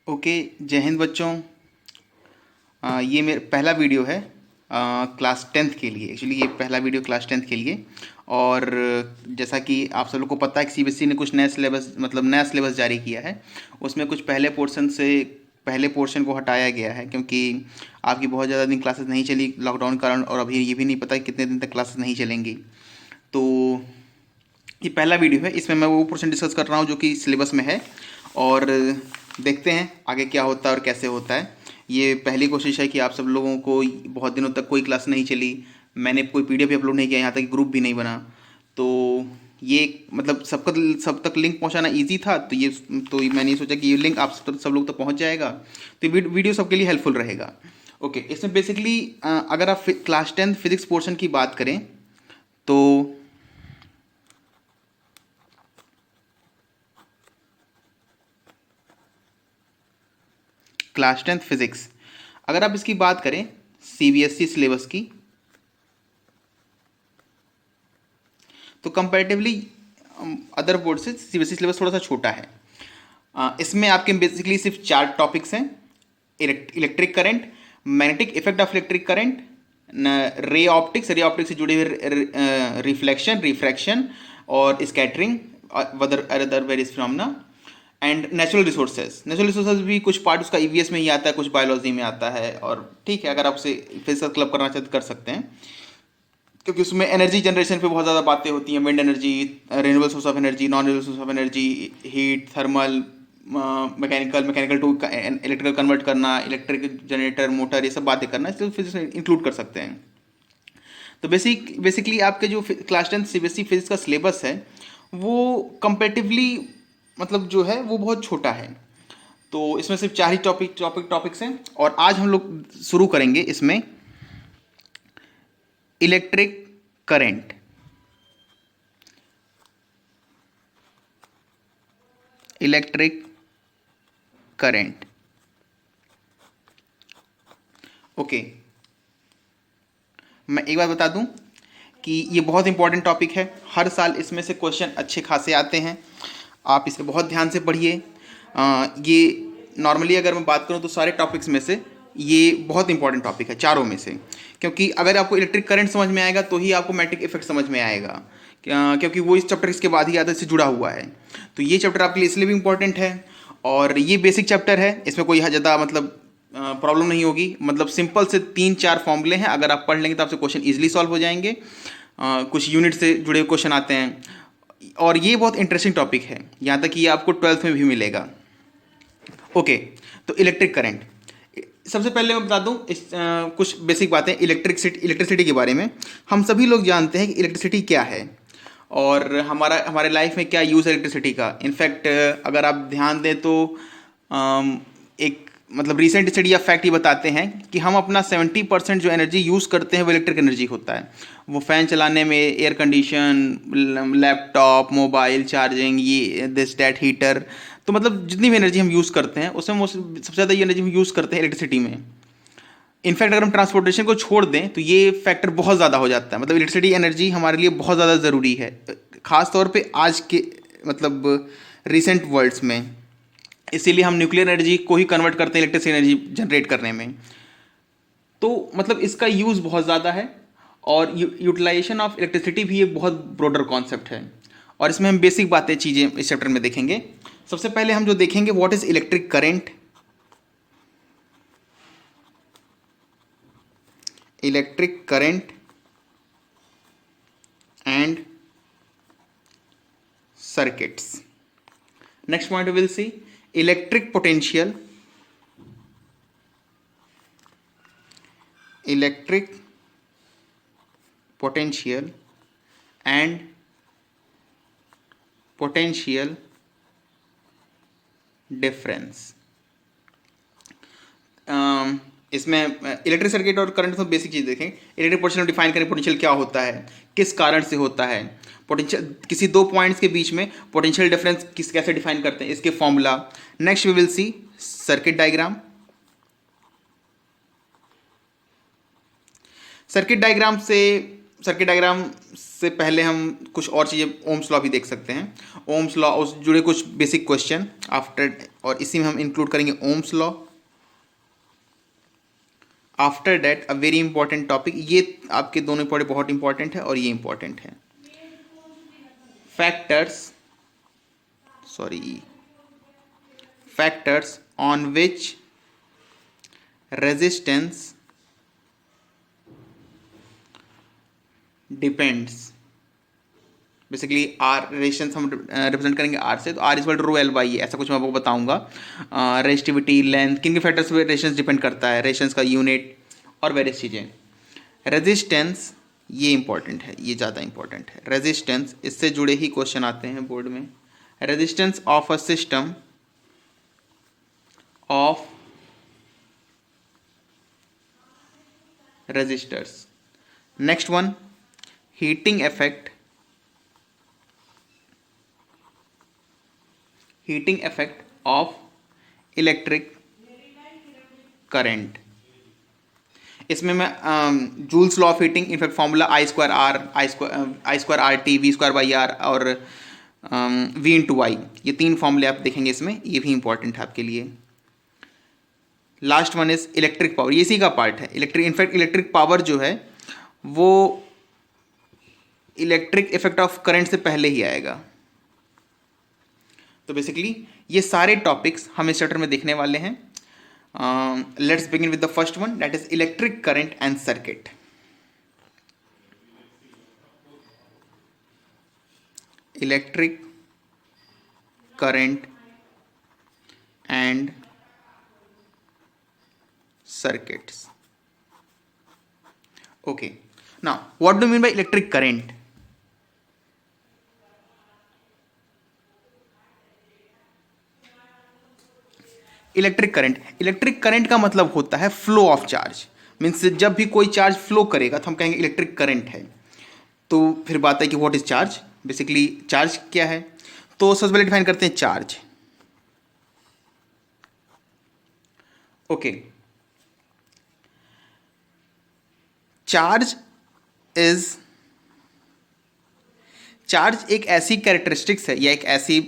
Okay. जय हिंद बच्चों। ये मेरा पहला वीडियो है क्लास टेंथ के लिए। एक्चुअली ये पहला वीडियो क्लास टेंथ के लिए। और जैसा कि आप सब लोग को पता है कि सीबीएसई ने कुछ नया सिलेबस नया सिलेबस जारी किया है। उसमें कुछ पहले पोर्शन को हटाया गया है, क्योंकि आपकी बहुत ज़्यादा दिन क्लासेस नहीं चली लॉकडाउन के कारण, और अभी ये भी नहीं पता कि कितने दिन तक क्लासेस नहीं चलेंगी। तो ये पहला वीडियो है, इसमें मैं वो पोर्शन डिस्कस कर रहा हूँ जो कि सिलेबस में है। और देखते हैं आगे क्या होता है और कैसे होता है। ये पहली कोशिश है कि आप सब लोगों को, बहुत दिनों तक कोई क्लास नहीं चली, मैंने कोई पीडीएफ भी अपलोड नहीं किया, यहाँ तक ग्रुप भी नहीं बना। तो ये मतलब सब तक लिंक पहुँचाना इजी था, मैंने ये सोचा कि ये लिंक आप सब लोग तक पहुँच जाएगा, तो ये वीडियो सबके लिए हेल्पफुल रहेगा। ओके, इसमें बेसिकली अगर आप क्लास टेंथ फिजिक्स पोर्शन की बात करें तो क्लास टेंथ फिजिक्स, अगर आप इसकी बात करें सीबीएसई सिलेबस की, तो कंपैरेटिवली अदर बोर्ड से सीबीएसई सिलेबस थोड़ा सा छोटा है। इसमें आपके बेसिकली सिर्फ 4 टॉपिक्स हैं: electric current, magnetic effect of electric current, ray optics से जुड़े हुए रिफ्लेक्शन, रिफ्रैक्शन और scattering, other various phenomena, and natural resources भी कुछ पार्ट उसका ईवीएस में ही आता है, कुछ बायोलॉजी में आता है। और ठीक है, अगर आप उसे फिजिक्स क्लब करना चाहते तो कर सकते हैं, क्योंकि उसमें एनर्जी जनरेशन पे बहुत ज़्यादा बातें होती हैं: wind energy, renewable source of energy, non renewable source of energy, heat, thermal, mechanical to electrical convert करना, इलेक्ट्रिक जनरेटर, मोटर, ये सब बातें करना, इसलिए फिजिक्स में इंक्लूड कर सकते हैं। तो बेसिकली आपके जो क्लास टेंथ सीबीएसई फिजिक्स का सिलेबस है वो कंपेरेटिवली मतलब जो है वो बहुत छोटा है। तो इसमें सिर्फ 4 ही टॉपिक्स हैं, और आज हम लोग शुरू करेंगे इसमें electric current. Electric current, okay. मैं एक बात बता दूं कि ये बहुत इंपॉर्टेंट टॉपिक है, हर साल इसमें से क्वेश्चन अच्छे खासे आते हैं, आप इसे बहुत ध्यान से पढ़िए। ये नॉर्मली अगर मैं बात करूं तो सारे टॉपिक्स में से ये बहुत इंपॉर्टेंट टॉपिक है, चारों में से। क्योंकि अगर आपको इलेक्ट्रिक करंट समझ में आएगा तो ही आपको मैग्नेटिक इफेक्ट समझ में आएगा, क्योंकि वो इस चैप्टर के बाद ही आता से जुड़ा हुआ है। तो ये चैप्टर आपके लिए इसलिए भी इंपॉर्टेंट है। और ये बेसिक चैप्टर है, इसमें कोई ज़्यादा मतलब प्रॉब्लम नहीं होगी। मतलब सिंपल से 3-4 फॉर्मूले हैं, अगर आप पढ़ लेंगे तो आपसे क्वेश्चन इजीली सॉल्व हो जाएंगे। कुछ यूनिट से जुड़े हुए क्वेश्चन आते हैं, और ये बहुत इंटरेस्टिंग टॉपिक है, यहाँ तक कि ये आपको 12th में भी मिलेगा। ओके, तो इलेक्ट्रिक करंट, सबसे पहले मैं बता दूं कुछ बेसिक बातें इलेक्ट्रिसिटी के बारे में। हम सभी लोग जानते हैं कि इलेक्ट्रिसिटी क्या है और हमारे लाइफ में क्या यूज़ है इलेक्ट्रिसिटी का। इनफैक्ट अगर आप ध्यान दें तो एक मतलब रिसेंट स्टडी या फैक्ट ये बताते हैं कि हम अपना 70% जो एनर्जी यूज़ करते हैं वो इलेक्ट्रिक एनर्जी होता है। वो फ़ैन चलाने में, air condition, laptop, mobile charging, ये दिस डैट हीटर, तो मतलब जितनी भी एनर्जी हम यूज़ करते हैं उसमें सबसे ज़्यादा ये एनर्जी हम यूज़ करते हैं इलेक्ट्रिसिटी में। इनफैक्ट अगर हम ट्रांसपोर्टेशन को छोड़ दें तो ये फैक्टर बहुत ज़्यादा हो जाता है। मतलब इलेक्ट्रिसिटी एनर्जी हमारे लिए बहुत ज़्यादा ज़रूरी है, ख़ास तौर पे आज के मतलब रिसेंट वर्ल्ड्स में। इसीलिए हम न्यूक्लियर एनर्जी को ही कन्वर्ट करते हैं इलेक्ट्रिक एनर्जी जनरेट करने में। तो मतलब इसका यूज़ बहुत ज़्यादा है, और यूटिलाइजेशन ऑफ इलेक्ट्रिसिटी भी एक बहुत ब्रॉडर कॉन्सेप्ट है। और इसमें हम बेसिक चीज़ें इस चैप्टर में देखेंगे। सबसे पहले हम जो देखेंगे, what is electric current. Electric current and circuits. Next point we will see electric potential, electric potential and potential difference. इसमें इलेक्ट्रिक सर्किट और करंट में बेसिक चीज़ देखें। इलेक्ट्रिक पोटेंशियल डिफाइन करें, पोटेंशियल क्या होता है, किस कारण से होता है, पोटेंशियल किसी 2 पॉइंट्स के बीच में पोटेंशियल डिफरेंस कैसे डिफाइन करते हैं, इसके formula. Next we will see circuit diagram. Circuit diagram से सर्किट डायग्राम से पहले हम कुछ और चीज़ें ओम्स लॉ भी देख सकते हैं। ओम्स लॉ उस जुड़े कुछ बेसिक क्वेश्चन आफ्टर, और इसी में हम इंक्लूड करेंगे Ohm's law. After that a very important topic, ये आपके दोनों पढ़े बहुत इंपॉर्टेंट है और ये इंपॉर्टेंट है, factors, sorry, factors on which resistance depends. Basically R resistance हम रिप्रेजेंट करेंगे आर से, तो R is rho L by, ऐसा कुछ मैं आपको बताऊंगा। रेजिस्टिविटी, लेंथ, किन के फैक्टर्स पे रेजिस्टेंस डिपेंड करता है, रेजिस्टेंस का यूनिट और वेरियस चीज़ें। रेजिस्टेंस, ये इंपॉर्टेंट है, ये ज़्यादा इंपॉर्टेंट है। रेजिस्टेंस, इससे जुड़े ही क्वेश्चन आते हैं बोर्ड में। Resistance of a system of resistors. Next one, heating effect, heating effect of electric current. इसमें मैं Joule's law of heating, in fact formula I²R T V²/R और V/I, ये 3 फॉर्मूले आप देखेंगे इसमें, ये भी इंपॉर्टेंट है आपके लिए। Last one is electric power, ये इसी का पार्ट है। इनफैक्ट इलेक्ट्रिक पावर जो है वो इलेक्ट्रिक इफेक्ट ऑफ करंट से पहले ही आएगा। तो बेसिकली ये सारे टॉपिक्स हम इस चैप्टर में देखने वाले हैं। Let's begin with the first one, that is electric current and circuit. Electric current and circuits. Okay, now what do you mean by electric current? Electric current का मतलब होता है फ्लो ऑफ चार्ज। मीन्स जब भी कोई charge flow करेगा तो हम कहेंगे इलेक्ट्रिक करंट है। तो फिर बात है कि what is charge, basically charge क्या है। तो सबसे पहले डिफाइन करते हैं चार्ज। ओके, चार्ज एक ऐसी कैरेक्टरिस्टिक्स है या एक ऐसी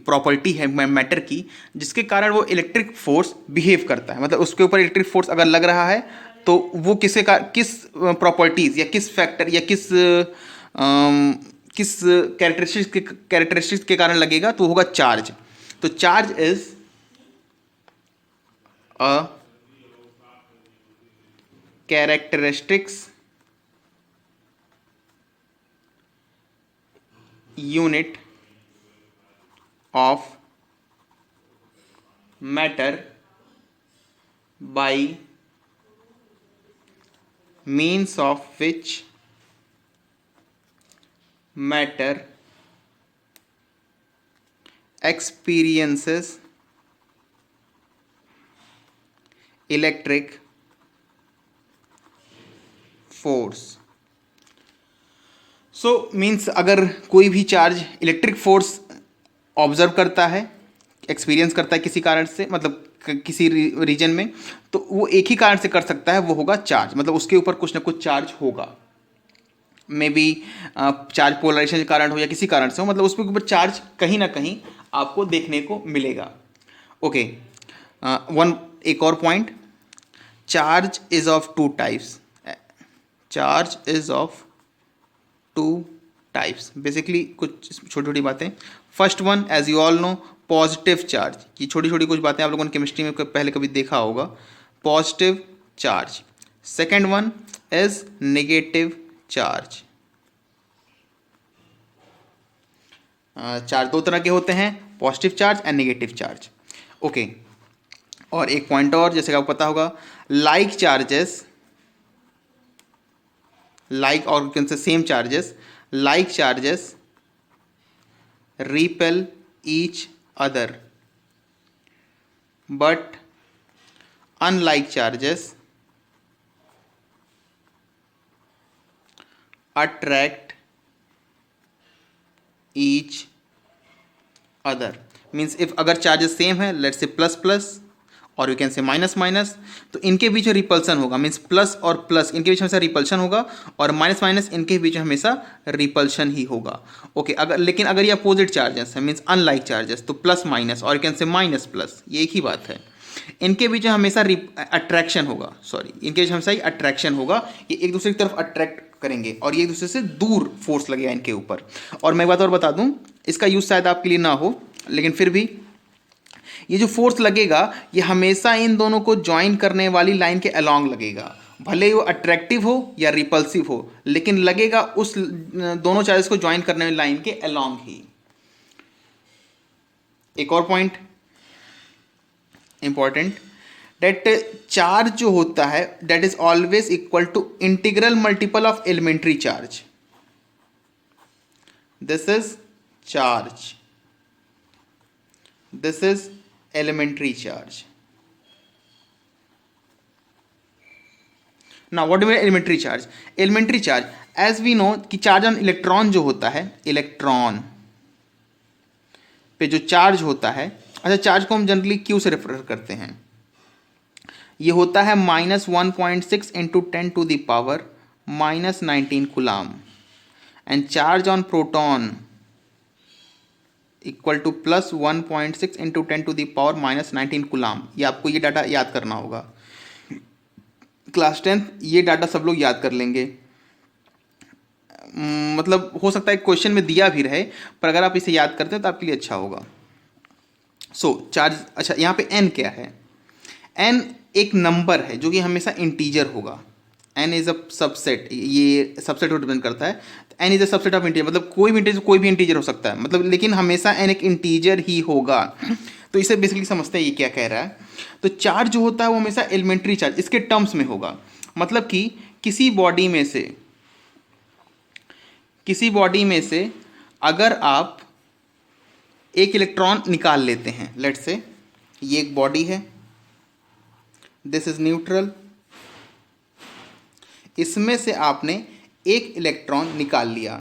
प्रॉपर्टी है मैटर की जिसके कारण वो इलेक्ट्रिक फोर्स बिहेव करता है। मतलब उसके ऊपर इलेक्ट्रिक फोर्स अगर लग रहा है तो वो किस प्रॉपर्टीज या किस फैक्टर या किस कैरेक्टरिस्टिक्स के कारण लगेगा, तो होगा चार्ज। तो charge is a characteristics unit of matter by means of which matter experiences electric force। So means अगर कोई भी चार्ज इलेक्ट्रिक फोर्स ऑब्जर्व करता है, एक्सपीरियंस करता है किसी कारण से, मतलब किसी रीजन में, तो वो एक ही कारण से कर सकता है, वो होगा चार्ज। मतलब उसके ऊपर कुछ ना कुछ चार्ज होगा, मे बी चार्ज पोलराइजेशन के कारण हो या किसी कारण से हो, मतलब उसके ऊपर चार्ज कहीं ना कहीं आपको देखने को मिलेगा। ओके, एक और point, charge is of 2 types. Charge is of 2 types. Basically कुछ छोटी छोटी बातें। First one, as you all know, positive charge. ये छोटी छोटी कुछ बातें आप लोगों ने केमिस्ट्री में पहले कभी देखा होगा, positive charge. Second one is negative charge. Charge 2 तरह के होते हैं, positive charge and negative charge. Okay, और एक पॉइंट और, जैसे कि आपको पता होगा, like charges, like or you can say same charges, like charges repel each other, but unlike charges attract each other। Means if अगर चार्जेस सेम है, लेट्स से प्लस प्लस, और यू कैन से माइनस माइनस, तो इनके बीच में repulsion होगा, means plus और plus इनके बीच में हमेशा रिपल्शन होगा, और माइनस माइनस इनके बीच में हमेशा रिपल्शन ही होगा। ओके, अगर लेकिन अगर ये अपोजिट चार्जेस है, मीन्स अनलाइक चार्जेस, तो प्लस माइनस और यू कैन से माइनस प्लस, ये एक ही बात है। इनके बीच में हमेशा अट्रैक्शन होगा, सॉरी इनके बीच हमेशा ही अट्रैक्शन होगा, ये एक दूसरे की तरफ अट्रैक्ट करेंगे और ये एक दूसरे से दूर फोर्स लगेगा इनके ऊपर। और मैं एक बात और बता दूं, इसका यूज शायद आपके लिए ना हो, लेकिन फिर भी ये जो फोर्स लगेगा ये हमेशा इन दोनों को ज्वाइन करने वाली लाइन के अलोंग लगेगा, भले वो अट्रैक्टिव हो या रिपल्सिव हो, लेकिन लगेगा उस दोनों चार्जेस को ज्वाइन करने वाली लाइन के अलोंग ही। एक और पॉइंट इंपॉर्टेंट, डेट चार्ज जो होता है that is always equal to integral multiple of elementary charge. This is charge, this is elementary charge. Now what do you mean elementary charge? Elementary charge, as we know कि charge on electron जो होता है, electron पे जो charge होता है, अच्छा charge को हम जनरली Q से रेफर करते हैं, ये होता है -1.6 into 10 to the power -19 coulomb, and charge on proton equal to +1.6 into 10 to the power -19 coulomb. ये आपको ये डाटा याद करना होगा, क्लास 10th ये डाटा सब लोग याद कर लेंगे। मतलब हो सकता है क्वेश्चन में दिया भी रहे, पर अगर आप इसे याद करते हैं तो आपके लिए अच्छा होगा। सो चार्ज, अच्छा यहाँ पे n क्या है? n एक नंबर है जो कि हमेशा इंटीजर होगा। n इज अ सबसेट, ये सबसेट को रिप्रेजेंट करता है। n is a subset of integer, मतलब कोई भी इंटीजर हो सकता है, मतलब लेकिन हमेशा n एक इंटीजर ही होगा। तो इसे बेसिकली समझते हैं ये क्या कह रहा है। तो चार्ज जो होता है वो हमेशा एलिमेंट्री चार्ज इसके टर्म्स में होगा, मतलब कि किसी बॉडी में से अगर आप एक इलेक्ट्रॉन निकाल लेते हैं, लेट्स से ये एक बॉडी है, दिस इज न्यूट्रल, इसमें से आपने एक इलेक्ट्रॉन निकाल लिया,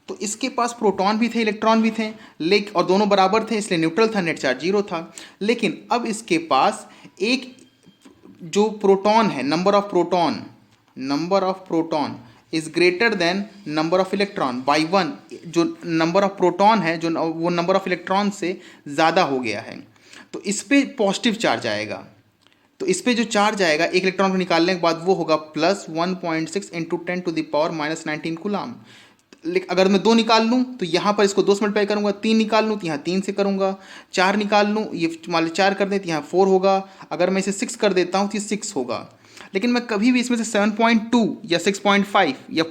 तो इसके पास प्रोटॉन भी थे इलेक्ट्रॉन भी थे, लेकिन और दोनों बराबर थे इसलिए न्यूट्रल था, नेट चार्ज 0 था। लेकिन अब इसके पास एक जो प्रोटॉन है, number of proton is greater than number of electron by 1, जो नंबर ऑफ प्रोटॉन है जो वो नंबर ऑफ इलेक्ट्रॉन से ज़्यादा हो गया है, तो इस पर पॉजिटिव चार्ज आएगा। तो इस पे जो चार्ज आएगा एक इलेक्ट्रॉन को निकालने के बाद वो होगा +1.6 into 10 to the power -19 coulomb. लेकिन अगर मैं 2 निकाल लूँ तो यहाँ पर इसको 2 से मल्टीप्लाई करूँगा, 3 निकाल लूँ तो यहाँ 3 से करूँगा, 4 निकाल लूँ, ये मान लो 4 कर दें तो यहाँ 4 होगा, अगर मैं इसे 6 कर देता हूँ तो ये 6 होगा। लेकिन मैं कभी भी इसमें से 7.2 या 6.5 या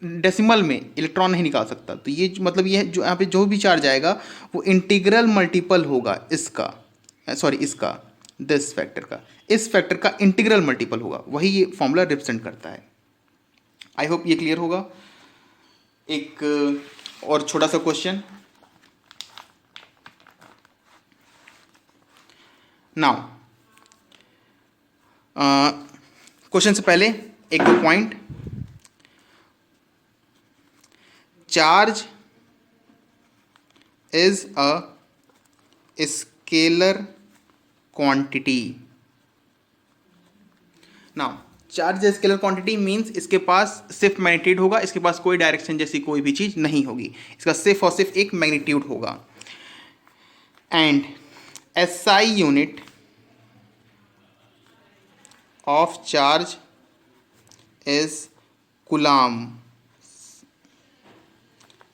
डेसिमल में इलेक्ट्रॉन नहीं निकाल सकता। तो ये मतलब ये जो यहाँ पे जो भी चार्ज आएगा वो इंटीग्रल मल्टीपल होगा इसका, सॉरी इसका, दिस फैक्टर का, इस फैक्टर का इंटीग्रल मल्टीपल होगा, वही ये फॉर्मूला रिप्रेजेंट करता है। आई होप ये क्लियर होगा। एक और छोटा सा क्वेश्चन, नाउ क्वेश्चन से पहले एक दो point. Charge is a scalar quantity. Now charge scalar quantity means इसके पास सिर्फ मैग्नीट्यूड होगा, इसके पास कोई डायरेक्शन जैसी कोई भी चीज नहीं होगी, इसका सिर्फ और सिर्फ एक मैग्नीट्यूड होगा। And SI unit of charge is coulomb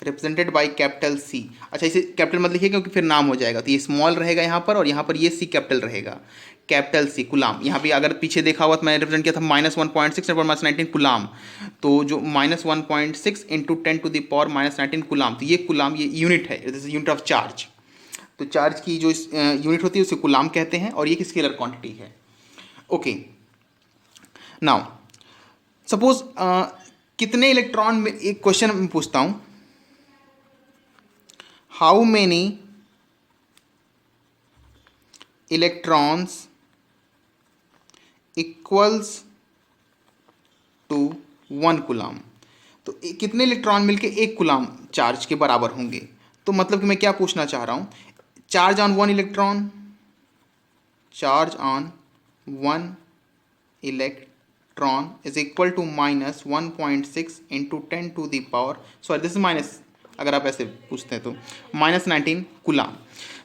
represented by capital C। अच्छा इसे कैपिटल मत लिखिए क्योंकि फिर नाम हो जाएगा, तो ये स्मॉल रहेगा यहाँ पर और यहाँ पर ये C कैपिटल रहेगा, कैपिटल C कूलाम। यहाँ पे अगर पीछे देखा हुआ तो मैंने रिप्रेजेंट किया था -1.6 × 19 कूलाम, तो जो -1.6 into 10 to the power -19 coulomb, तो ये कूलाम ये यूनिट है, this is unit of charge. तो चार्ज की जो यूनिट होती है उसे कूलाम कहते हैं और ये एक स्केलर क्वांटिटी है। ओके, नाउ सपोज कितने इलेक्ट्रॉन में, एक क्वेश्चन मैं पूछता हूँ, how many electrons equals to 1 coulomb. तो कितने इलेक्ट्रॉन मिलके 1 कूलाम चार्ज के बराबर होंगे। तो मतलब कि मैं क्या पूछना चाह रहा हूँ, charge on 1 electron, charge on 1 electron is equal to minus 1.6 into 10 to the power, sorry this is minus, अगर आप ऐसे पूछते हैं तो माइनस 19 कूलाम।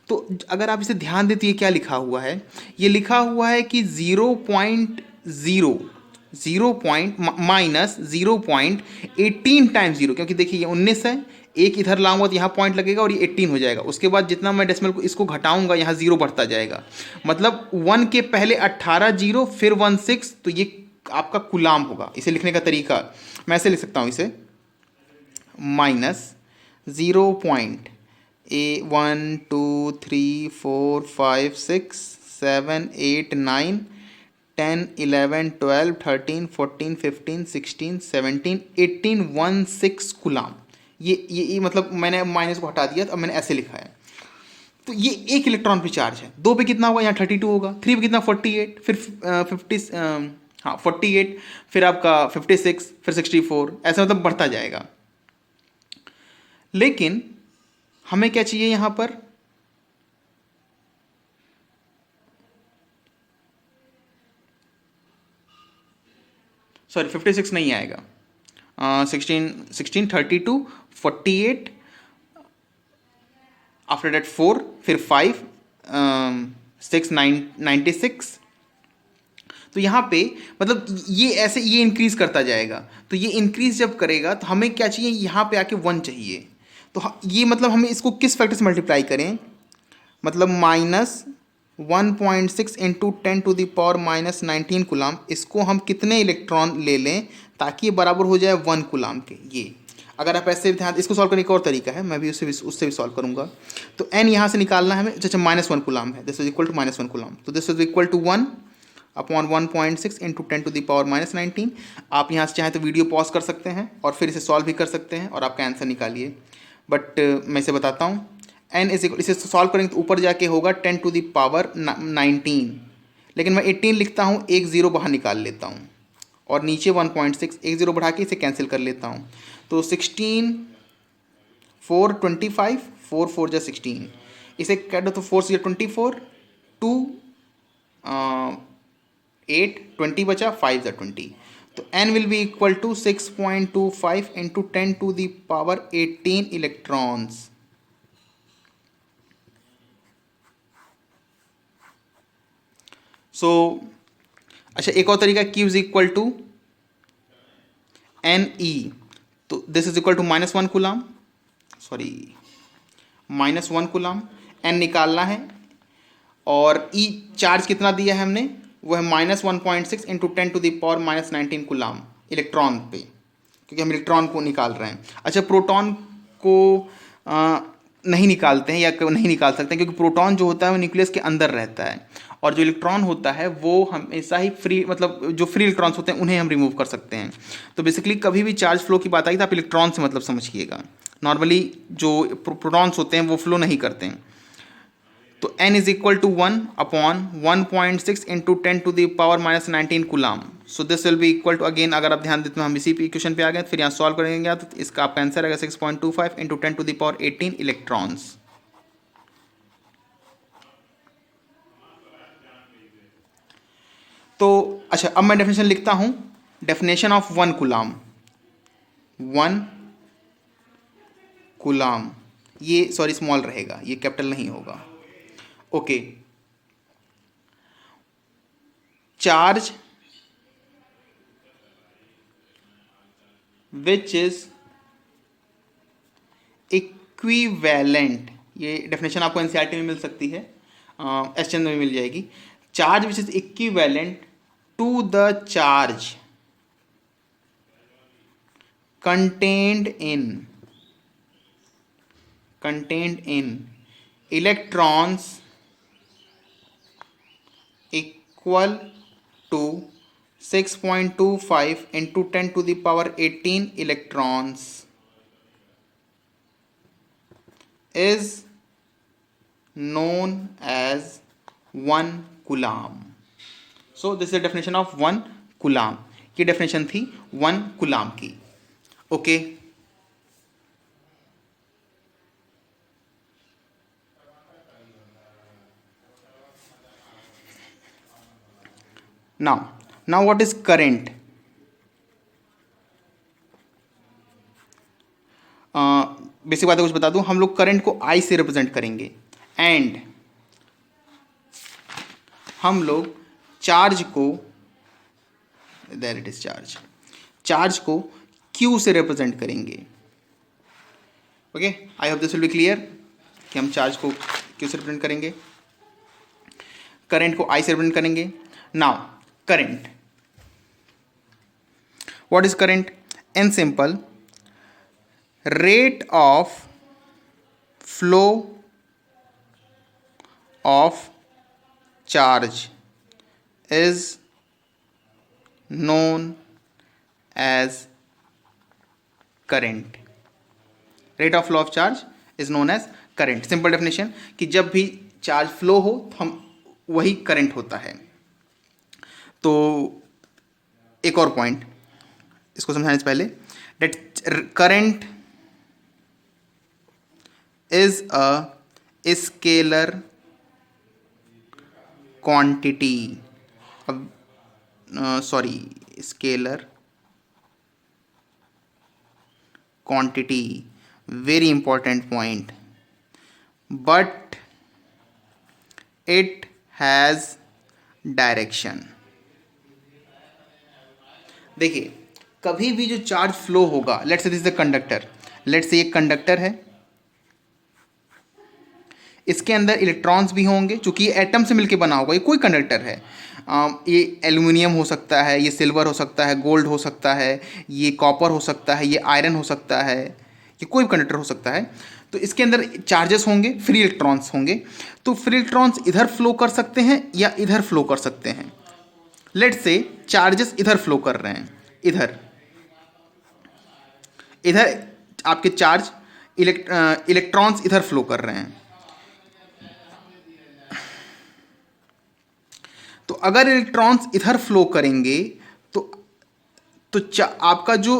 तो अगर आप इसे ध्यान दें तो ये क्या लिखा हुआ है, ये लिखा हुआ है कि 0.18 टाइम्स 0, क्योंकि देखिए ये 19 है, एक इधर लाऊंगा तो यहाँ पॉइंट लगेगा और ये 18 हो जाएगा, उसके बाद जितना मैं डेसिमल को इसको घटाऊंगा यहाँ 0 बढ़ता जाएगा, मतलब 1 के पहले 18 जीरो फिर 16, तो ये आपका कुलाम होगा। इसे लिखने का तरीका मैं ऐसे लिख सकता हूँ, इसे माइनस 0.1 2 3 4 5 6 7 8 9 10 11 12 13 14 15 16 17 18 ये मतलब मैंने माइनस को हटा दिया, तो अब मैंने ऐसे लिखा है। तो ये एक इलेक्ट्रॉन पे चार्ज है। 2 पे कितना होगा, यहाँ 32 होगा, 3 पे कितना 48, फिर 50, हाँ 48, फिर आपका 56, फिर 64, ऐसा मतलब बढ़ता जाएगा। लेकिन हमें क्या चाहिए यहाँ पर, सॉरी 56 नहीं आएगा, 16 32 48, आफ्टर डेट 4, फिर 5, 6 96। तो यहाँ पे मतलब ये ऐसे ये इंक्रीज करता जाएगा, तो ये इंक्रीज जब करेगा तो हमें क्या चाहिए, यहाँ पे आके 1 चाहिए। तो ये मतलब हमें इसको किस फैक्टर से मल्टीप्लाई करें, मतलब minus 1.6 into 10 to the power minus 19 coulomb, इसको हम कितने इलेक्ट्रॉन ले लें ताकि ये बराबर हो जाए 1 कूलाम के। ये अगर आप ऐसे ध्यान, इसको सॉल्व करने का और तरीका है, मैं भी उससे भी सॉल्व करूंगा। तो n यहाँ से निकालना है हमें, अच्छा माइनस 1 कूलाम है, this is equal to minus 1 coulomb, तो this is equal to 1 upon 1.6 into 10 to the power minus 19। आप यहाँ से चाहें तो वीडियो पॉज कर सकते हैं और फिर इसे सॉल्व भी कर सकते हैं और आपका आंसर निकालिए, बट मैं इसे बताता हूँ। n इज इक्वल, इसे सॉल्व करेंगे तो ऊपर जाके होगा 10 टू द पावर 19, लेकिन मैं 18 लिखता हूँ, एक ज़ीरो बाहर निकाल लेता हूँ, और नीचे 1.6, एक ज़ीरो बढ़ा के इसे कैंसिल कर लेता हूँ, तो 16 4 25, 4 4 जा 16, इसे कर दो तो 4 से 24, 2 8 20 बचा, 5 जा 20, तो n will be equal to 6.25 into 10 to the power 18 electrons. So अच्छा, एक और तरीका, Q is equal to n e, तो this is equal to minus 1 coulomb, sorry minus 1 coulomb, n निकालना है, और ई चार्ज कितना दिया है हमने, वो है minus 1.6 into 10 to the power minus 19 coulomb electron पे, क्योंकि हम इलेक्ट्रॉन को निकाल रहे हैं। अच्छा, प्रोटॉन को नहीं निकालते हैं या नहीं निकाल सकते हैं, क्योंकि प्रोटॉन जो होता है वो न्यूक्लियस के अंदर रहता है, और जो इलेक्ट्रॉन होता है वो हमेशा ही फ्री, मतलब जो फ्री इलेक्ट्रॉन्स होते हैं उन्हें हम रिमूव कर सकते हैं। तो बेसिकली कभी भी चार्ज फ्लो की बात आई तो आप इलेक्ट्रॉन से मतलब समझिएगा, नॉर्मली जो प्रोटॉन्स होते हैं वो फ्लो नहीं करते हैं। तो n is equal to 1 upon 1.6 into 10 to the power minus 19 coulomb. So this will be equal to, again अगर आप ध्यान देते हैं हम इसी इक्वेशन पे आ गए, फिर यहाँ सॉल्व करेंगे तो इसका आपका आंसर आएगा 6.25 into 10 to the power 18 electrons. तो अच्छा, अब मैं डेफिनेशन लिखता हूँ, डेफिनेशन ऑफ 1 कूलाम, 1 कूलाम, ये सॉरी स्मॉल रहेगा, ये कैपिटल नहीं होगा, okay. Charge which is equivalent, ये डेफिनेशन आपको एनसीईआरटी में मिल सकती है, एस चंद में मिल जाएगी। Charge which is equivalent to the charge contained in electrons equal to 6.25 into 10 to the power 18 electrons is known as 1 coulomb. So this is the definition of 1 coulomb. ये डेफिनेशन थी 1 coulomb की, okay. Now what is current? Basic बातें कुछ बता दूं, हम लोग current को आई से रिप्रेजेंट करेंगे एंड हम लोग चार्ज को, देयर इट इज चार्ज को क्यू से रिप्रेजेंट करेंगे। Okay, I hope this will B clear कि हम चार्ज को क्यू से रिप्रेजेंट करेंगे, करंट को आई से रिप्रेजेंट करेंगे। Now current, what is current? In simple, rate of flow of charge is known as current. Rate of flow of charge is known as current. Simple definition कि जब भी charge flow हो तो हम वही करंट होता है। तो एक और पॉइंट इसको समझाने से पहले, that current is a scalar quantity, scalar quantity, very important point, but it has direction. देखिए, कभी भी जो चार्ज फ्लो होगा, let's say this is the conductor, let's say ये कंडक्टर है, इसके अंदर इलेक्ट्रॉन्स भी होंगे, चूंकि ये एटम से मिलकर बना होगा, ये कोई कंडक्टर है, ये एल्युमिनियम हो सकता है, ये सिल्वर हो सकता है, गोल्ड हो सकता है, ये कॉपर हो सकता है, ये आयरन हो सकता है, ये कोई कंडक्टर हो सकता है। तो इसके अंदर चार्जेस होंगे, फ्री इलेक्ट्रॉन्स होंगे, तो फ्री इलेक्ट्रॉन्स इधर फ्लो कर सकते हैं या इधर फ्लो कर सकते हैं। लेट्स से चार्जेस इधर फ्लो कर रहे हैं, इधर आपके चार्ज इलेक्ट्रॉन्स इधर फ्लो कर रहे हैं। तो अगर इलेक्ट्रॉन्स इधर फ्लो करेंगे तो आपका जो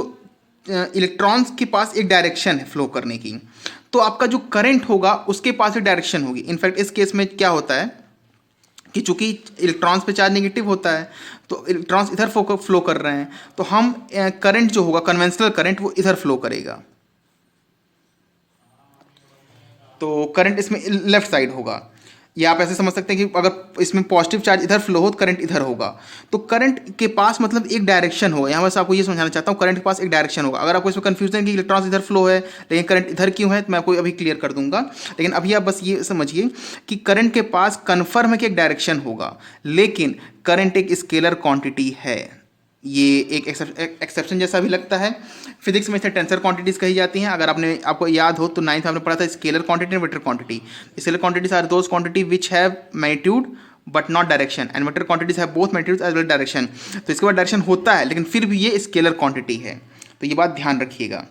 इलेक्ट्रॉन्स के पास एक डायरेक्शन है फ्लो करने की, तो आपका जो करंट होगा उसके पास एक डायरेक्शन होगी। इनफैक्ट इस केस में क्या होता है कि चूंकि इलेक्ट्रॉन्स पे चार्ज नेगेटिव होता है, तो इलेक्ट्रॉन्स इधर फ्लो कर रहे हैं, तो हम करंट जो होगा, कन्वेंशनल करंट, वो इधर फ्लो करेगा। तो करंट इसमें लेफ्ट साइड होगा, या आप ऐसे समझ सकते हैं कि अगर इसमें पॉजिटिव चार्ज इधर फ्लो हो तो करंट इधर होगा। तो करंट के पास मतलब एक डायरेक्शन हो, यहाँ बस आपको ये समझाना चाहता हूँ, करंट के पास एक डायरेक्शन होगा। अगर आपको इसमें कंफ्यूजन कि इलेक्ट्रॉन्स इधर फ्लो है लेकिन करंट इधर क्यों है, तो मैं आपको अभी क्लियर कर दूंगा। लेकिन अभी आप बस ये समझिए कि करंट के पास कन्फर्म है कि एक डायरेक्शन होगा, लेकिन करंट एक स्केलर क्वांटिटी है। ये एक एक्सेप्शन जैसा भी लगता है। फिजिक्स में इसे टेंसर क्वांटिटीज कही जाती हैं। अगर आपको याद हो तो 9th में आपने पढ़ा था scalar quantity and vector quantity. Scalar quantities are those quantity which have magnitude but not direction, and vector quantities have both magnitude as well direction. तो इसके बाद डायरेक्शन होता है लेकिन फिर भी ये स्केलर क्वांटिटी है, तो ये बात ध्यान रखिएगा।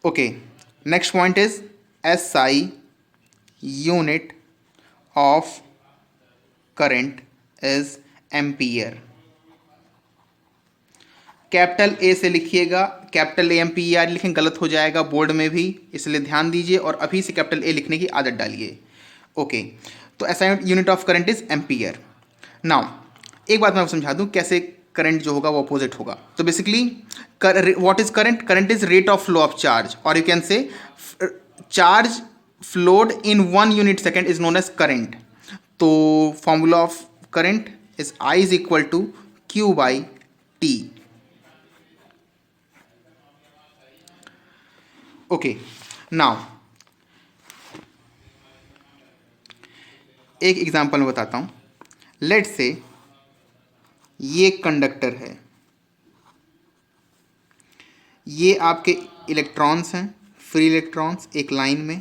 Okay, next point is SI unit of current is ampere. Capital A से लिखिएगा, कैपिटल ए एम्पियर लिखें गलत हो जाएगा बोर्ड में भी, इसलिए ध्यान दीजिए और अभी से कैपिटल ए लिखने की आदत डालिए। ओके, तो SI unit of current is ampere. Now एक बात मैं आपको समझा दूं कैसे करंट जो होगा वो अपोजिट होगा। तो basically what is current? Current is rate of flow of charge, और you can say charge flowed in 1 unit second is known as current. तो formula of current is I is equal to Q/T। Okay, now एक example मैं बताता हूं। Let's say ये conductor है, ये आपके इलेक्ट्रॉन्स हैं, फ्री इलेक्ट्रॉन्स एक लाइन में,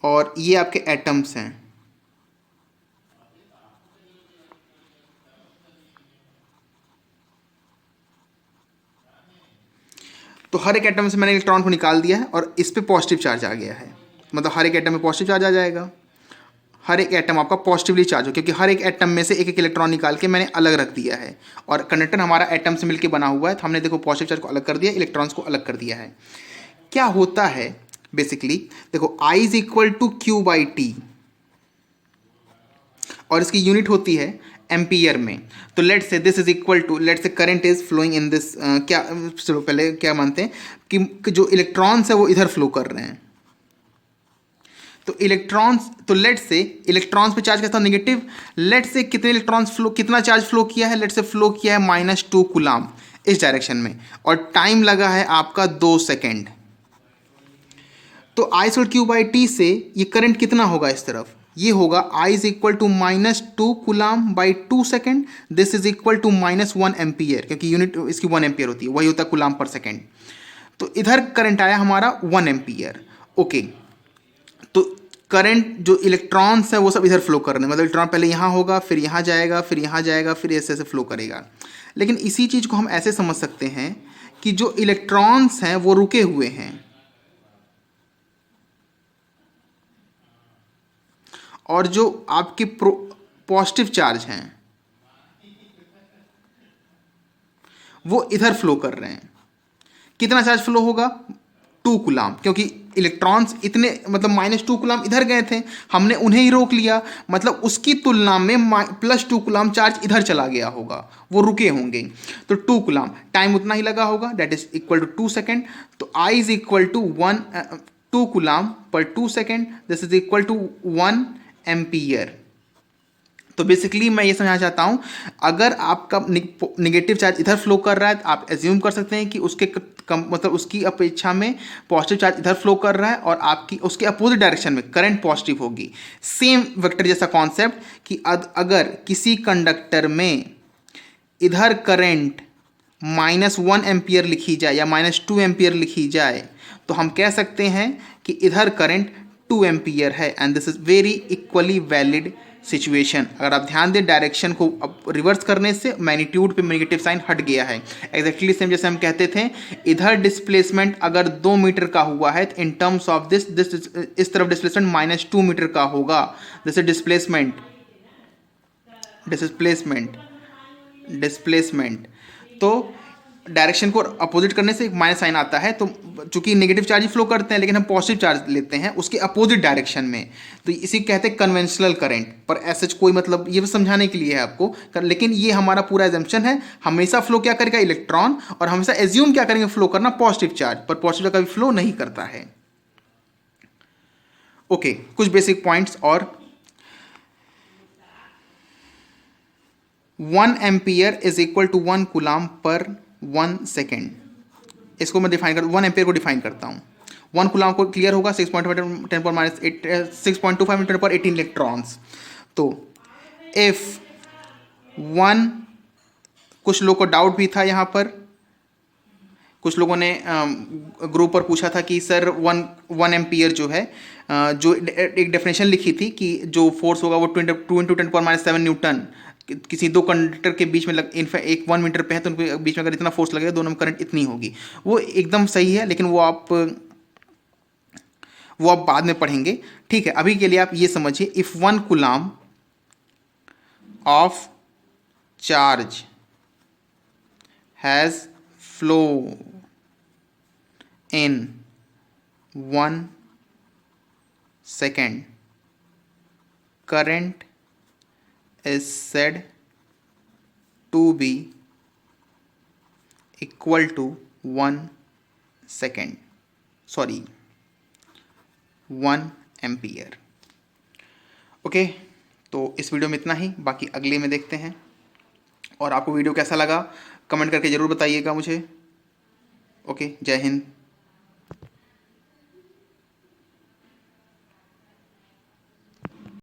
और ये आपके एटम्स हैं। तो हर एक एटम से मैंने इलेक्ट्रॉन को निकाल दिया है और इस पे पॉजिटिव चार्ज आ गया है, मतलब हर एक एटम में पॉजिटिव चार्ज आ जाएगा। हर एक एटम आपका पॉजिटिवली चार्ज हो, क्योंकि हर एक एटम में से एक एक इलेक्ट्रॉन निकाल के मैंने अलग रख दिया है, और कंडक्टर हमारा एटम से मिलकर बना हुआ है, तो हमने देखो पॉजिटिव चार्ज को अलग कर दिया, इलेक्ट्रॉन्स को अलग कर दिया है। क्या होता है बेसिकली, देखो I is equal to q by t और इसकी यूनिट होती है एम्पियर में। तो let say this is equal to, let say current is flowing in this, क्या चलो पहले क्या मानते हैं कि जो इलेक्ट्रॉन्स है वो इधर फ्लो कर रहे हैं। तो इलेक्ट्रॉन्स, तो लेट से इलेक्ट्रॉन्स पे चार्ज कैसा नेगेटिव, लेट से कितने इलेक्ट्रॉन्स फ्लो, कितना चार्ज फ्लो किया है, लेट से फ्लो किया है -2 कूलाम इस डायरेक्शन में, और टाइम लगा है आपका 2 सेकेंड। तो आई स्क्वायर क्यू बाई टी से ये करंट कितना होगा इस तरफ, ये होगा I is equal to -2 coulomb by 2 second, this is equal to -1 ampere, क्योंकि यूनिट इसकी 1 एम्पियर होती है, वही होता है कूलाम पर सेकेंड। तो इधर करंट आया हमारा 1 एम्पियर। ओके, तो करंट जो इलेक्ट्रॉन्स है वो सब इधर फ्लो कर रहे हैं, मतलब इलेक्ट्रॉन पहले यहाँ होगा, फिर यहाँ जाएगा, फिर यहाँ जाएगा, फिर ऐसे ऐसे फ्लो करेगा। लेकिन इसी चीज़ को हम ऐसे समझ सकते हैं कि जो इलेक्ट्रॉन्स हैं वो रुके हुए हैं और जो आपके पॉजिटिव चार्ज हैं वो इधर फ्लो कर रहे हैं। कितना चार्ज फ्लो होगा, 2 कूलाम, क्योंकि इलेक्ट्रॉन्स इतने मतलब -2 कूलाम इधर गए थे, हमने उन्हें ही रोक लिया, मतलब उसकी तुलना में +2 कूलाम चार्ज इधर चला गया होगा, वो रुके होंगे। तो 2 कूलाम, टाइम उतना ही लगा होगा, that is equal to 2 second. तो I is equal to 2 coulomb per 2 second, this is equal to 1 ampere. तो बेसिकली मैं ये समझना चाहता हूँ, अगर आपका निगेटिव चार्ज इधर फ्लो कर रहा है तो आप एज्यूम कर सकते हैं कि उसके मतलब उसकी अपेक्षा में पॉजिटिव चार्ज इधर फ्लो कर रहा है और आपकी उसके अपोजिट डायरेक्शन में करंट पॉजिटिव होगी। सेम वेक्टर जैसा कॉन्सेप्ट कि अगर किसी कंडक्टर में इधर करंट -1 एम्पियर लिखी जाए या -2 एम्पियर लिखी जाए तो हम कह सकते हैं कि इधर करंट 2 एम्पियर है, and this is very equally valid situation. अगर आप ध्यान दें डायरेक्शन को अब रिवर्स करने से मैग्नीट्यूड पे नेगेटिव साइन हट गया है। एग्जैक्टली सेम जैसे हम कहते थे इधर डिस्प्लेसमेंट अगर 2 मीटर का हुआ है तो इन टर्म्स ऑफ दिस इस तरफ डिस्प्लेसमेंट -2 मीटर का होगा। This is displacement, displacement. तो डायरेक्शन को अपोजिट करने से एक माइनस साइन आता है, तो चूंकि नेगेटिव चार्ज फ्लो करते हैं लेकिन हम पॉजिटिव चार्ज लेते हैं उसके अपोजिट डायरेक्शन में, तो इसी कहते हैं कन्वेंशनल करंट। पर ऐसा कोई मतलब ये समझाने के लिए है आपको, लेकिन ये हमारा पूरा एजम्पशन है, हमेशा फ्लो क्या करेगा इलेक्ट्रॉन, और हमेशा एज्यूम क्या करेंगे फ्लो करना पॉजिटिव चार्ज, पर पॉजिटिव कभी फ्लो नहीं करता है। ओके, कुछ बेसिक पॉइंट्स और 1 ampere is equal to 1 coulomb per 1 second. इसको मैं डिफाइन कर 1 एम्पियर को डिफाइन करता हूँ। 1 कूलाम को क्लियर होगा 6.25 मीटर पर 18 इलेक्ट्रॉन्स। तो इफ 1, कुछ लोगों को डाउट भी था यहाँ पर, कुछ लोगों ने ग्रुप पर पूछा था कि सर 1 एम्पियर जो है, जो एक डेफिनेशन लिखी थी कि जो फोर्स होगा वो 2 × 10⁻⁷ न्यूटन किसी दो कंडक्टर के बीच में इनफैक्ट एक 1 मीटर पे है तो उनके बीच में अगर इतना फोर्स लगेगा दोनों में करंट इतनी होगी। वो एकदम सही है, लेकिन वो आप बाद में पढ़ेंगे। ठीक है, अभी के लिए आप ये समझिए, if 1 coulomb of charge has flow in 1 second, current is said to be equal to 1 second, sorry 1 ampere. Okay, तो इस वीडियो में इतना ही, बाकी अगले में देखते हैं। और आपको वीडियो कैसा लगा कमेंट करके ज़रूर बताइएगा मुझे। ओके, जय हिंद।